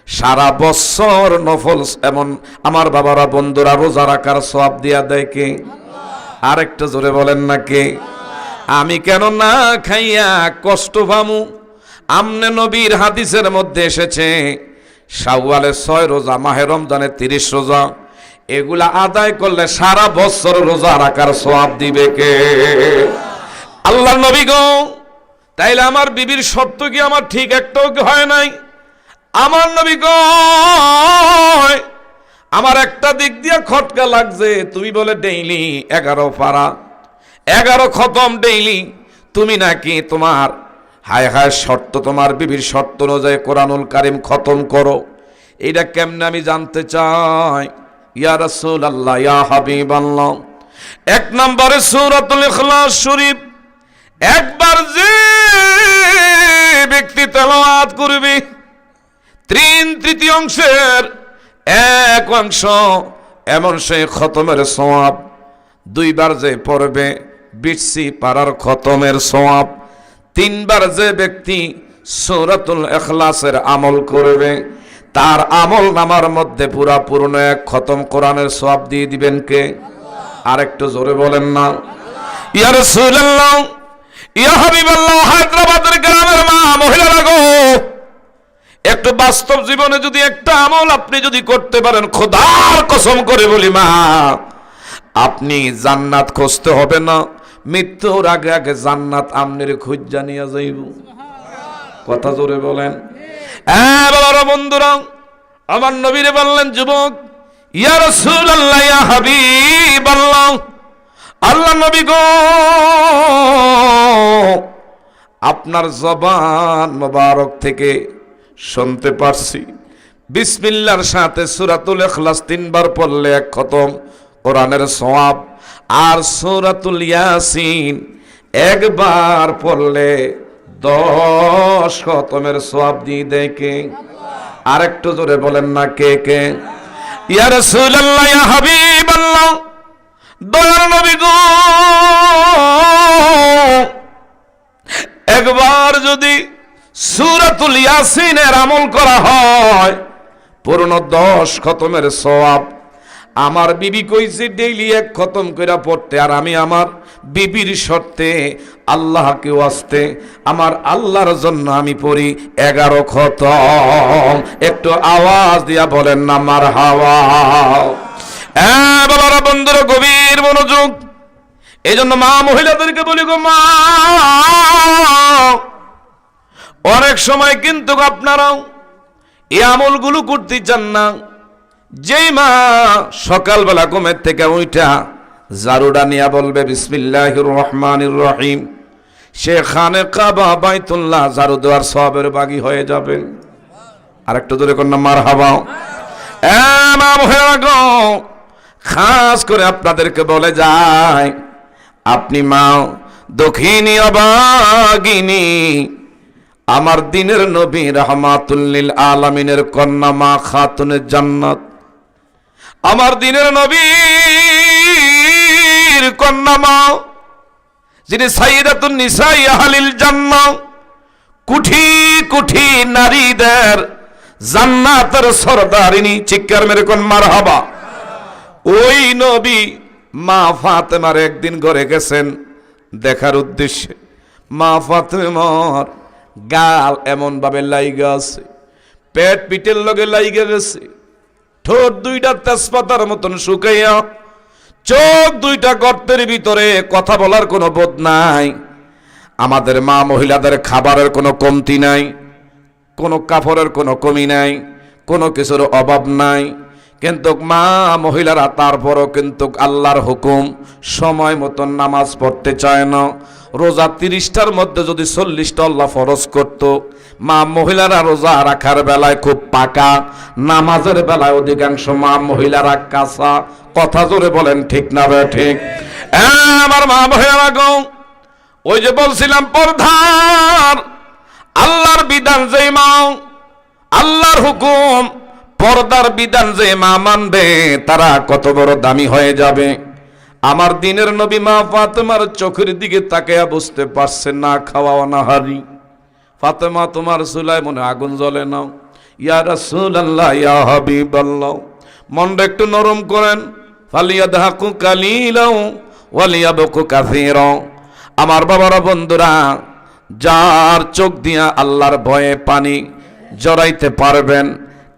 Speaker 1: সারা বছর নফল এমন আমার বাবারা বন্ধুরা রোজা রাখার সওয়াব দিয়া দেয় কে? আরেকটা জোরে বলেন না কে? আমি কেন না খাইয়া কষ্ট পামু? আমনে নবীর হাদিসের মধ্যে এসেছে শাওয়ালের 6 রোজা, মাহে রমজানের 30 রোজা, এগুলা আদায় করলে সারা বছর রোজা রাখার সওয়াব দিবে কে? আল্লাহর নবী গো, তাইলে আমার বিবির শর্ত কি আমার ঠিক একটাও হয় নাই? আমার নবী গো, আমার একটা দিক দিয়ে খটকা লাগছে। তুমি বলে ডেইলি 11 পারা 11 খতম ডেইলি, তুমি নাকি তোমার হায় হায় শর্ত, তোমার বিবির শর্ত অনুযায়ী কোরআনুল কারীম খতম করো। এইটা কেমনে আমি জানতে চাই। ইয়া রাসূলুল্লাহ, ইয়া হাবিবাল্লাহ, 1 নম্বরে সূরাতুল ইখলাস শরীফ একবার যে ব্যক্তি তেলাওয়াত করবে, 3/3 এক অংশ এমন সে খতমের সওয়াব, 2 বার যে পড়বে 20 পারার খতমের সওয়াব, 3 বার যে ব্যক্তি সূরাতুল ইখলাসের আমল করবে, তার আমল নামার মধ্যে পুরা পূর্ণ 1 খতম কোরআনের সওয়াব দিয়ে দিবেন কে? আরেকটু জোরে বলেন না। ইয়া রাসূলুল্লাহ, ইয়া হাবিবাল্লাহ, হায়দ্রাবাদের গ্রামের মা মহিলারা গো, একটু বাস্তব জীবনে যদি একটা আমল আপনি যদি করতে পারেন, খোদার কসম করে বলি মা, আপনি জান্নাত খুঁজতে হবে না, মৃত্যুর আগে আগে জান্নাত আমনের খুঁজা নিয়ে যাইব। কথা জোরে বলেন। বাবারা বন্ধুরা, আমার নবীরে বললেন যুবক, ইয়া রাসূলুল্লাহ, ইয়া হাবিবাল্লাহ, আল্লাহ নবী গো, আপনার জবান মোবারক থেকে শুনতে পারছি বিসমিল্লাহর সাথে সূরাতুল ইখলাস 3 বার পড়লে 1 খতম কোরআনের সওয়াব, আর সূরাতুল ইয়াসিন 1 বার পড়লে 10 খতমের সওয়াব দিয়ে দেয় কে? আরেকটু জোরে বলেন না কে কে? ইয়া রাসূলুল্লাহ, ইয়া হাবিবাল্লাহ, দয়ার নবী গো, একবার যদি সূরাতুল ইয়াসিনের আমল করা হয়, পূর্ণ 10 খতমের সওয়াব। আমার বিবি কইছে ডেইলি 1 খতম কইরা পড়তে, আর আমি আমার বিবির শর্তে আল্লাহকে ওয়াস্তে আমার আল্লাহর জন্য আমি পড়ি 11 খতম। একটু আওয়াজ দিয়া বলেন না মারহাবা। বাবারা বন্ধুরা, গভীর মনোযোগ। এই জন্য মা মহিলাদেরকে বলি গো মা, অনেক সময় কিন্তু আপনারাও এই আমলগুলো করতে চান না। যেই মা সকালবেলা ঘুমের থেকে উঠা জারুডা নিয়া বলবে বিসমিল্লাহির রহমানির রহিম, সে খানে কাবা বাইতুল্লাহ জারু দেওয়ার সওয়াবের বাগী হয়ে যাবে। আরেকটু জোরে কর না মারহাবা। মা মহিলা গো, খাস করে আপনাদেরকে বলে যায়, আপনি মা দক্ষিণী অবাগিনী, আমার দিনের নবী রাহমাতুল লিল আলামিনের কন্যা মা খাতুনে জান্নাত, আমার দিনের নবীর কন্যা মা, যিনি সাইয়্যিদাতুন নিসাই আহলিল জান্নাহ, কোটি কোটি নারীদের জান্নাতের সরদারিনী। চিৎকার মেরে কোন মারহাবা। ওই নবী মা ফাতেমার একদিন ঘরে গেছেন দেখার উদ্দেশ্যে। মা ফাতেমার গাল এমন ভাবে লাইগা আছে, পেট পিঠের লগে লাইগা গেছে, ঠোঁট দুইটা তেজপাতার মতন শুকাইয়া, চোখ দুইটা গর্তের ভিতরে, কথা বলার কোনো বোধ নাই। আমাদের মা মহিলাদের খাবারের কোনো কমতি নাই, কোনো কাপড়ের কোনো কমি নাই, কোনো কিছুর অভাব নাই, কিন্তু মা মহিলারা তারপরও কিন্তু আল্লাহর হুকুম সময় মতন নামাজ পড়তে চায় না। রোজা 30টার মধ্যে যদি 40টা আল্লাহ ফরজ করত, মা মহিলারা রোজা রাখার বেলায় খুব পাকা, নামাজের বেলায় অধিকাংশ মা মহিলারা কাঁচা। কথা জোরে বলেন ঠিক না বে ঠিক? আমার মা মহিলারা গো, ওই যে বলছিলাম পর্দার আল্লাহর বিধান যে মা, আল্লাহর হুকুম পর্দার বিধান যে মা মানবে তারা কত বড় দামি হয়ে যাবে। আমার দিনের নবী মা ফাতেমার চোখের দিকে তাকায়া বুঝতে পারছে না খাওয়া অনাহারি। ফাতেমা, তোমার চুলায় মনে আগুন জ্বলে না? ইয়া রাসূলুল্লাহ, ইয়া হাবিবাল্লাহ, মনটা একটু নরম করেন। ফালিয়াদহাকু কালিলাও ওয়ালিয়াবকু কাসীরা। আমার বাবারা, বন্ধুরা, যার চোখ দিয়া আল্লাহর ভয়ে পানি জড়াইতে পারবেন,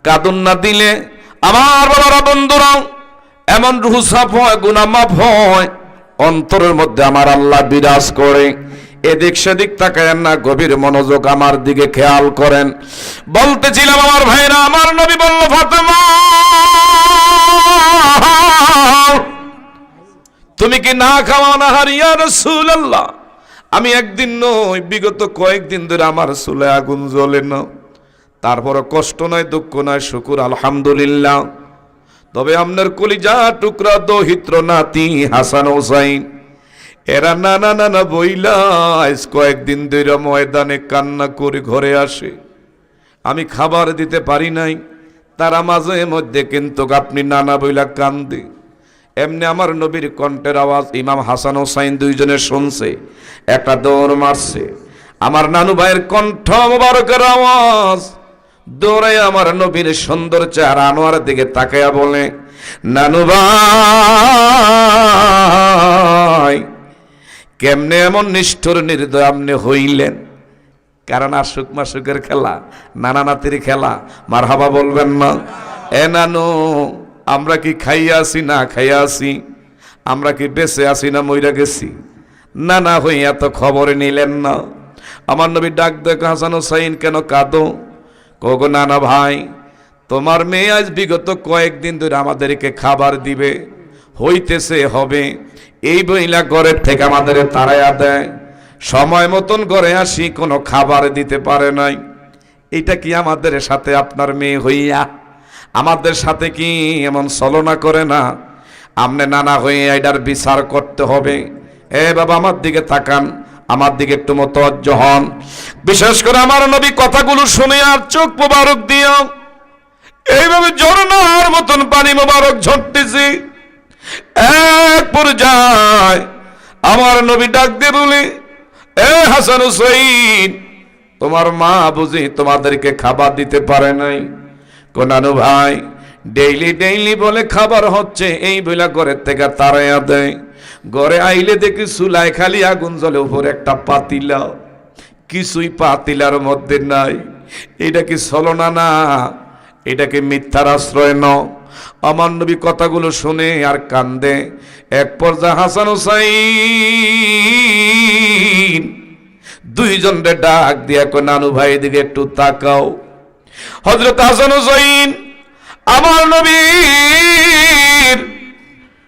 Speaker 1: কাঁদুন না দিলে আমার বাবারা, বন্ধুরা, এমন রূহ সাফ হয়, গুনাহ মাফ হয়, অন্তরের মধ্যে আমার আল্লাহ বিরাজ করে। এদিক সেদিক তাকায়েন না, গভীর মনোযোগ আমার দিকে খেয়াল করেন। বলতেছিলাম আমার ভাইরা, আমার নবী বলল, ফাতেমা তুমি কি না খাওয়া অনাহারি? ইয়া রাসূলুল্লাহ, আমি একদিন নয়, বিগত কয়েকদিন ধরে আমার চুলে আগুন জ্বলে না। তারপরে কষ্ট নয়, দুঃখ নয়, শুকুর আলহামদুলিল্লাহ। তবে আপনার কলিজা টুকরা দহিত্র নাতি হাসান হোসাইন, এরা নানা নানা বইলা কয়েকদিন ধরে ময়দানে কান্না করে ঘরে আসে। আমি খাবার দিতে পারি নাই, তারা মাঝে মধ্যে কিন্তু আপনি নানা বইলা কান্দে। এমনি আমার নবীর কণ্ঠের আওয়াজ ইমাম হাসান হোসাইন দুইজনে শুনছে, একটা দৌড় মারছে। আমার নানু ভাইয়ের কণ্ঠ মোবারকের আওয়াজ, দৌড়াই আমার নবীর সুন্দর চেহারা আনোয়ার দিকে তাকায়া বলে, নানু ভাই, কেমনে এমন নিষ্ঠুর নির্দয় আপনি হইলেন? কারণ আশুক মাসুকের খেলা, নানা নাতির খেলা, মারহাবা বলবেন না? এ নানু, আমরা কি খাইয়া আছি না খাইয়া আছি? আমরা কি বেঁচে আছি না মইরা গেছি? নানা হইয়া তো খবর নিলেন না। আমার নবী ডাক দেখো, হাসান হোসাইন কেন কাঁদো? কগো নানা ভাই, তোমার মেয়ে আজ বিগত কয়েকদিন ধরে আমাদেরকে খাবার দিবে, হইতেছে হবে, এই বইলা ঘরের থেকে আমাদের তাড়াইয়া দেয়, সময় মতন ঘরে আসি, কোনো খাবার দিতে পারে নাই। এটা কি আমাদের সাথে আপনার মেয়ে হইয়া আমাদের সাথে কি এমন ছলনা করে না? আমনে নানা হইয়া এটার বিচার করতে হবে। এ বাবা, আমার দিকে তাকান, আমার দিকে একটু মুতাওয়াজ্জ হন। বিশেষ করে আমার নবী কথাগুলো শুনে আর চোখ মোবারক দিও এইভাবে ঝরনার মতন পানি মোবারক ঝরতেছে। এক পর্যায়ে আমার নবী ডাক দিয়ে বলে, এ হাসান হুসাইন, তোমার মা বুঝি তোমাদেরকে খাবার দিতে পারে নাই? কোনানু ভাই, ডেইলি ডেইলি বলে খাবার হচ্ছে, এই বইলা ঘরের থেকে তাড়াইয়া দেয়। ঘরে আইলে দেখি চুলায় খালি আগুন জ্বলে, উপরে একটা পাতিলা, কিছুই পাতিলার মধ্যে নাই। এটা কি ছলনা না? এটা কি মিথ্যার আশ্রয় ন? আমার নবী কথাগুলো শুনে আর কান্দে। এক পর্যায়ে হাসান হোসাইন দুইজনরে ডাক দিয়া কই, নানু ভাই দিকে একটু তাকাও। হযরত হাসান হোসাইন আমার নবীর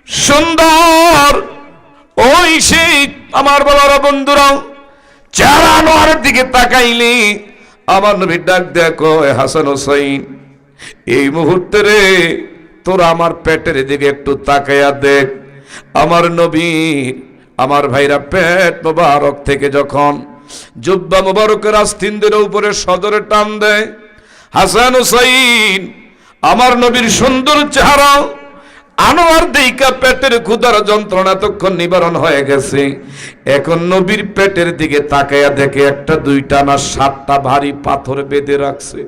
Speaker 1: সুন্দর ওই সেই আমার বাবারা, বন্ধুরা, চেহারা আনোয়ারের দিকে তাকাইলে আমার নবী ডাক দেয়া কয়, হাসান হোসাইন, এই মুহূর্তে রে তোরা আমার পেটের দিকে একটু তাকাইয়া দেখ। আমার নবীর, আমার ভাইরা, পেট মোবারক থেকে যখন জুব্বা মোবারকের আস্তিনদের উপরে সদরে টান দেয়, হাসান হোসাইন আমার নবীর সুন্দর চেহারা আনোয়ার দেইকা পেটের ক্ষুধার যন্ত্রণা তখন নিবারণ হয়ে গেছে। এখন নবীর পেটের দিকে তাকাইয়া দেখে একটা দুইটা না 7টা ভারী পাথর বেঁধে রাখছে।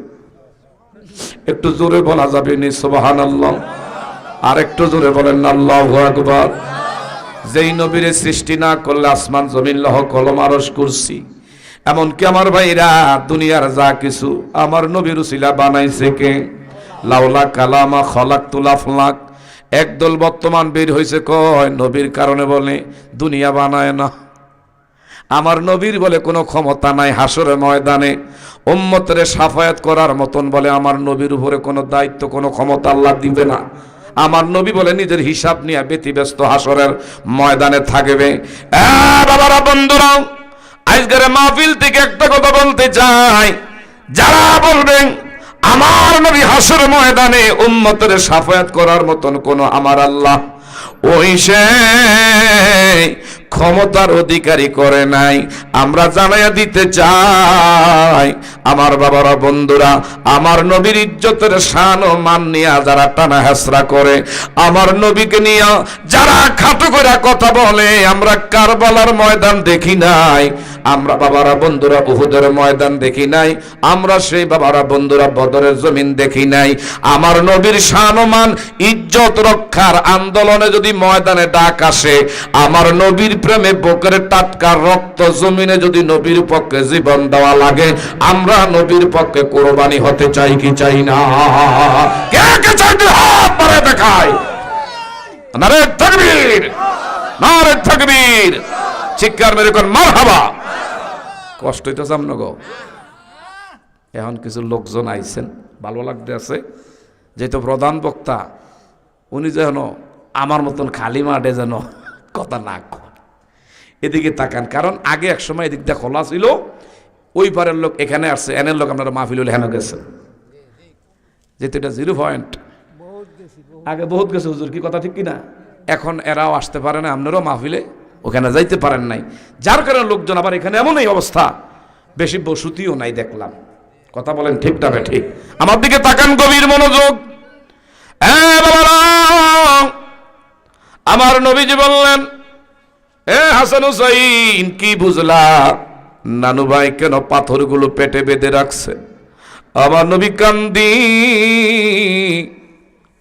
Speaker 1: একটু জোরে বলা যাবে নি সুবহানাল্লাহ? আর একটু জোরে বলেন আল্লাহু আকবার। যেই নবীরে সৃষ্টি না করলে আসমান জমিন লহ কলম আরশ কুরসি এমনকি আমার ভাইরা দুনিয়ার যা কিছু আমার নবীর উসিলা বানাইছে কে? লাউলা কালামা খলাকতুল আফলাক। একদল বর্তমান বের হয়েছে কয় নবীর কারণে বলে দুনিয়া বানায় না। আমার নবীর বলে কোনো ক্ষমতা নাই হাসরের ময়দানে উম্মতের সাফায়াত করার মতন, বলে আমার নবীর উপরে কোনো দায়িত্ব কোনো ক্ষমতা আল্লাহ দিবে না। আমার নবী বলে নিজের হিসাব নিয়ে ব্যতিব্যস্ত হাসরের ময়দানে থাকবে। বাবারা বন্ধুরা, আজকের মাহফিল থেকে একটা কথা বলতে চাই, যারা বলবেন আমার নবী হাসর ময়দানে উম্মতের সাফায়াত করার মতন কোন আমার আল্লাহ ওই সে ক্ষমতার অধিকারী করে নাই, আমরা জানাইয়া দিতে চাই আমার বাবারা বন্ধুরা, আমার নবীর ইজ্জতের শান ও মান নিয়ে যারা টানা হেসরা করে, আমার নবীকে নিয়ে যারা খাটো করে কথা বলে, আমরা কারবালার ময়দান দেখি নাই, আমরা বাবারা বন্ধুরা উহুদের ময়দান দেখি নাই, আমরা সেই বাবারা বন্ধুরা বদরের জমিন দেখি নাই। আমার নবীর শান ও মান ইজ্জত রক্ষার আন্দোলনে যদি ময়দানে ডাক আসে, আমার নবীর প্রেমে বুকের টাটকা রক্ত জমিনে যদি নবীর পক্ষে জীবন দেওয়া লাগে, আমরা নবীর পক্ষে কোরবানি হতে চাই কি চাই না? কে কে চাই হাত ধরে দেখায়। নারে তাকবীর, নারে তাকবীর, চিৎকার মেরে কোন মারহাবা। কষ্ট হইতেছে আমনগো। এখন কিছু লোকজন আইছেন, ভালো লাগতে আছে, যেহেতু প্রধান বক্তা উনি যেন আমার মতন খালি মাঠে যেন কথা না কয়, এদিকে তাকান। কারণ আগে এক সময় এদিক দিয়ে খোলা ছিল, ওই পারের লোক এখানে আসছে, এনের লোক আপনারা মাহফিল হলে হেন গেছে, যেহেতু এটা 0 পয়েন্ট। আগে বহুত গেছে হুজুর, কি কথা ঠিক কিনা? এখন এরাও আসতে পারে না, আপনারাও মাহফিলে ওখানে যাইতে পারেন নাই, যার কারণে লোকজন আবার এখানে এমন এই অবস্থা, বেশি বসতিও নাই দেখলাম। কথা বলেন ঠিক না ঠিক? আমার দিকে তাকান, গভীর মনোযোগ। আমার নবীজি বললেন, এ হাসান হুসাইন, কি বুঝলা নানু ভাই কেন পাথরগুলো পেটে বেঁধে রাখছে? আমার নবী কান্দি,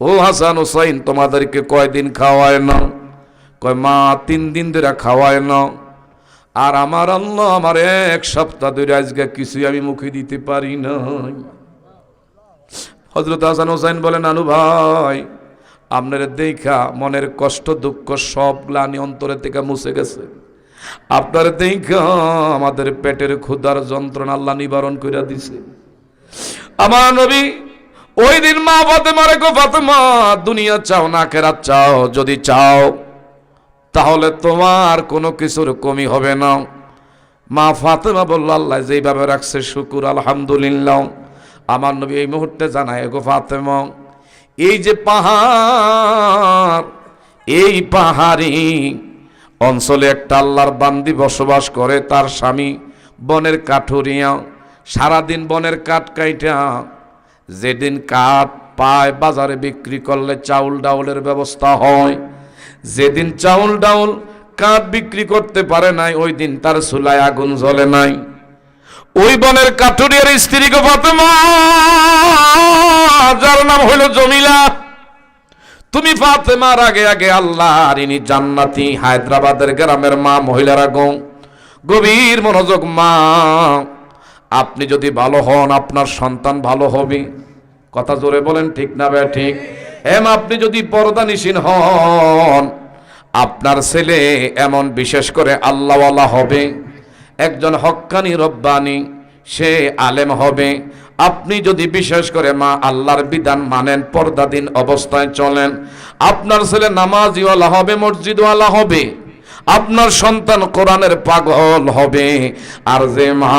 Speaker 1: ও হাসান হুসাইন, তোমাদেরকে কয়দিন খাওয়ায় না? কয় মা 3 দিন ধরে খাওয়ায় না। আর আমার আল্লাহ আমার 1 সপ্তাহ ধরে আজকে কিছুই আমি মুখে দিতে পারি না। হযরত হাসান হুসাইন বলেন, নানু ভাই, আপনার দেখা মনের কষ্ট দুঃখ সব গ্লানি অন্তরের থেকে মুছে গেছে। আপনার দেখা আমাদের পেটের ক্ষুধার যন্ত্রণা আল্লাহ নিবারণ করে দিছে। আমার নবী ওই দিন মা ফাতেমারে গো, ফাতেমা, দুনিয়া চাও না আখিরাত চাও? যদি চাও তাহলে তোমার কোনো কিছুর কমি হবে না। মা ফাতেমা বলল, আল্লাহ যেইভাবে রাখছে শুকুর আলহামদুলিল্লাহ। আমার নবী এই মুহূর্তে জানায়, গো ফাতেমা, এই যে পাহাড়, এই পাহাড়ি অঞ্চলে একটা আল্লাহর বান্দি বসবাস করে, তার স্বামী বনের কাঠুরিয়া, সারাদিন বনের কাঠ কাইটা যেদিন কাঠ পায় বাজারে বিক্রি করলে চাউল ডাউলের ব্যবস্থা হয়। যেদিন চাউল ডাউল কাঠ বিক্রি করতে পারে নাই, ওই দিন তার চুলায় আগুন জ্বলে নাই। ওই বনের কাঠুরিয়ার স্ত্রী গো ফাতেমা, যার নাম হইল জমিলা, তুমি ফাতেমার আগে আগে আল্লাহর ইনি জান্নাতি হায়দ্রাবাদের গ্রামের মা মহিলারা গো, গভীর মনোযোগ। মা, আপনি যদি ভালো হন আপনার সন্তান ভালো হবে। কথা জোরে বলেন ঠিক না বে ঠিক? মা, আপনি যদি পর্দানিশীন হন আপনার ছেলে এমন বিশেষ করে আল্লাহওয়ালা হবে, একজন হক্কানি রব্বানি, সে আলেম হবে। আপনি যদি বিশেষ করে মা আল্লাহর বিধান মানেন, পর্দাদিন অবস্থায় চলেন, আপনার ছেলে নামাজিওয়ালা হবে, মসজিদওয়ালা হবে, আপনার সন্তান কোরআনের পাগল হবে। আর যে মা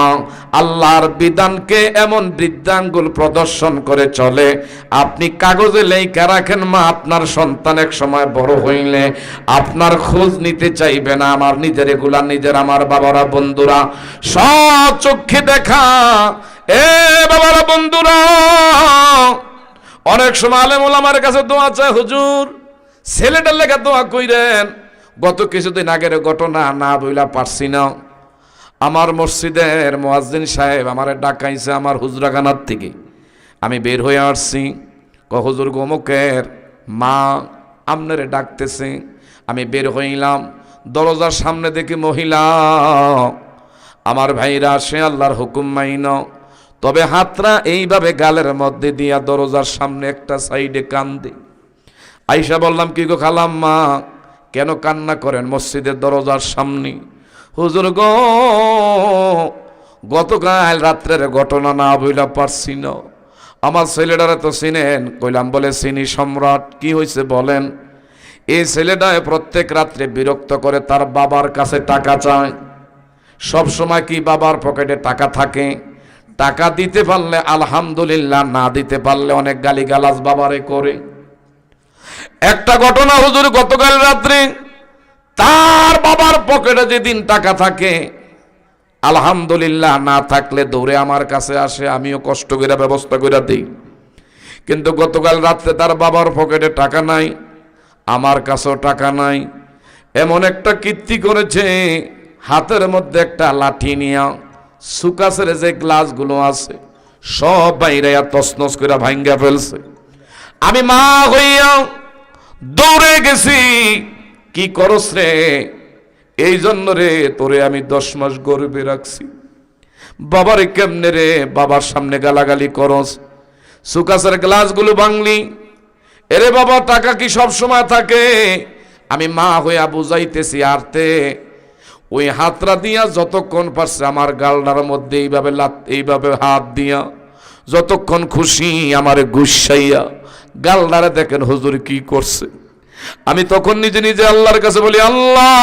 Speaker 1: আল্লাহর বিধানকে এমন বৃদ্ধাঙ্গুল প্রদর্শন করে চলে, আপনি কাগজে লেখা রাখেন মা আপনার সন্তান এক সময় বড় হইলে আপনার খোঁজ নিতে চাইবে না। আমার নিজের এগুলা নিজের, আমার বাবারা বন্ধুরা স্বচক্ষে দেখা, এ বাবারা বন্ধুরা, অনেক সময় আলেম ওলামার কাছে দোয়া চায়, হুজুর ছেলেটার লেখা দোয়া কইরেন। গত কিছুদিন আগের ঘটনা না বইলা পারছি না। আমার মসজিদের মুয়াজ্জিন সাহেব আমারে ডাকাইছে আমার হুজরাখানার থেকে। আমি বের হয়ে আসছি, হুজুর গোমকের মা আপনারে ডাকতেছে। আমি বের হইলাম, দরজার সামনে দেখি মহিলা। আমার ভাইরা, সে আল্লাহর হুকুম মাইন, তবে হাতরা এইভাবে গালের মধ্যে দিয়া দরজার সামনে একটা সাইডে কান্দে। আইসা বললাম, কি গো খালাম্মা, কেন কান্না করেন মসজিদের দরজার সামনে? হুজুর গো, গতকাল রাত্রের ঘটনা না বইলা পারছি না, আমার ছেলেটারে তো চিনেন? কইলাম, বলে চিনি সম্রাট। কি হয়েছে বলেন? এই ছেলেটায় প্রত্যেক রাত্রে বিরক্ত করে, তার বাবার কাছে টাকা চায়। সব সময় কি বাবার পকেটে টাকা থাকে? টাকা দিতে পারলে আলহামদুলিল্লাহ, না দিতে পারলে অনেক গালিগালাজ বাবারে করে। একটা ঘটনা হুজুর, গতকাল রাত্রে তার বাবার পকেটে যেদিন টাকা থাকে আলহামদুলিল্লাহ, না থাকলে দৌড়ে আমার কাছে আসে, আমিও কষ্ট করে ব্যবস্থা করে দিই। কিন্তু গতকাল রাত্রে তার বাবার পকেটে টাকা নাই, আমার কাছেও টাকা নাই। এমন একটা কীর্তি করেছে, হাতের মধ্যে একটা লাঠি নিয়া সুকাসের যে গ্লাসগুলো আছে সব বাইরে তছনছ করে ভাঙ্গা ফেলছে। আমি মা হইয়া দৌড়ে গেছি, কি করস রে? এই জন্য রে তোরে আমি 10 মাস গর্ভে রাখছি। বাবারে কেমনে রে বাবার সামনে গালাগালি করস? সুকাসের গ্লাসগুলো ভাঙলি। এরে বাবা, টাকা কি সব সময় থাকে? আমি মা হইয়া বুঝাইতেছি, আরতে ওই হাতরা দিয়া যতক্ষণ পারছে আমার গালডার মধ্যে এইভাবে হাত দিয়া যতক্ষণ খুশি আমারে গুসাইয়া গালডারে দেখেন হুজুর কি করছে। আমি তখন নিজে নিজে আল্লাহর কাছে বলি, আল্লাহ,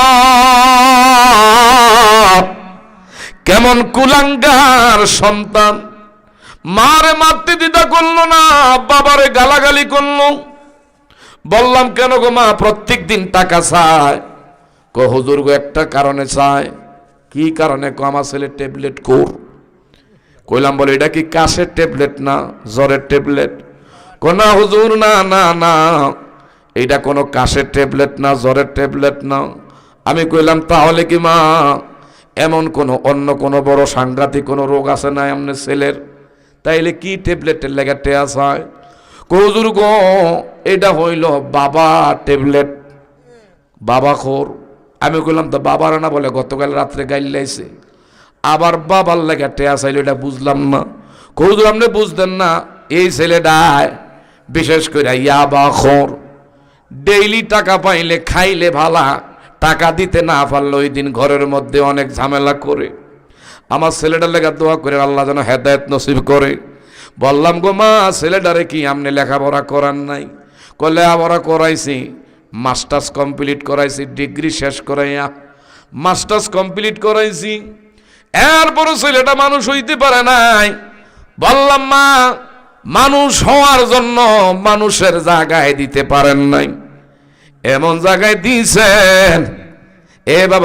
Speaker 1: কেমন কুলাঙ্গার সন্তান, মারে মারতে দ্বিধা করলো না, বাবারে গালাগালি করলো। বললাম, কেন গো মা, প্রত্যেক দিন টাকা চায়? কো হুজুর গো, একটা কারণে চায়। কি কারণে? কো আমার ছেলে ট্যাবলেট কোর। কইলাম, বলে এটা কি কাশের ট্যাবলেট না জ্বরের ট্যাবলেট? কো না হুজুর, না না না, এইটা কোনো কাশের ট্যাবলেট না, জ্বরের ট্যাবলেট না। আমি কইলাম, তাহলে কি মা এমন অন্য কোনো বড় সাংঘাতিক কোনো রোগ আছে না আপনার ছেলের? তাইলে কি ট্যাবলেটের লেগে টেয়াস হয়? হুজুর গো, এটা হইল বাবা ট্যাবলেট, বাবা খোর। আমি কইলাম, তো বাবার না বলে গতকাল রাত্রে গাইল লাইছে, আবার বাবার লেগে টেয়াস আইল, এটা বুঝলাম না। হুজুর, আপনি বুঝতেন না, এই ছেলেটায় বিশেষ করে ইয়াবা খোর, ডেইলি টাকা পাইলে খাইলে ভালা, টাকা দিতে না পারলে ওই দিন ঘরের মধ্যে অনেক ঝামেলা করে। আমার ছেলেটার লেগে দোয়া করে আল্লাহ যেন হেদায়েত নসিব করে। বললাম, গো মা, ছেলেটারে কি আপনি লেখাপড়া করার নাই? কলে লেখাপড়া করাইছি, মাস্টার্স কমপ্লিট করাইছি, ডিগ্রি শেষ করাইয়া মাস্টার্স কমপ্লিট করাইছি, এরপরও ছেলেটা মানুষ হইতে পারে নাই। বললাম, মা, মানুষ হওয়ার জন্য মানুষের জায়গায় দিতে পারেন নাই, এমন জায়গায় দিয়েছেন এ বাবা।